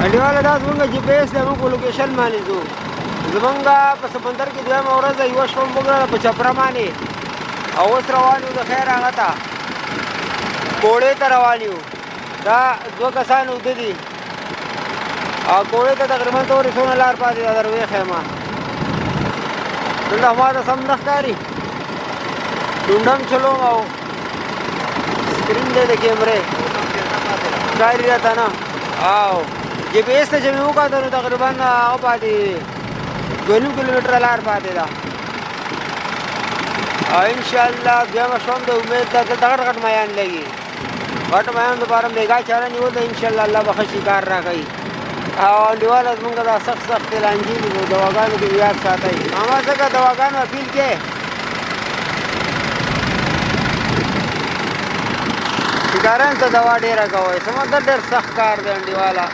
انډیواله دا زمونږ جی پی ایس دی موږ په لوکیشن باندې ځو زمونږ په سمندر کې دویمه ورځ ده یوه شپه موږ په چپره باندې او اوس روان یو د خیر هغه ته کوړې ته روان یو دا دوه کسان اوده دي او کوړې ته تقریبا ته ورسونه لار پاتې ده در ویښ یم دلته ما ته سم نه ښکاري ډونډم چلوم او سکرین دی د کیمرې ښکاري راته نه او جی پی ایس ته چې مې وکتل نو تقریبا هغه پاتې 2.5 کیلومتره لار پاتې ده او انشاءالله دویمه شپه هم د امید ده دلته غټ غټ میان لګي غټ میان دپاره هم بېګا چاره نیول ده انشاءالله الله به ښه شکار راکوي او انډیواله زمونږ دا سخت سخت لانجې دي نو دواګانو کې یاد ساتئ ماما ځکه دواګانو اپیل کې شکارانو ته دوا ډېره کوئ سمندر ډېر سخت کار دی انډیواله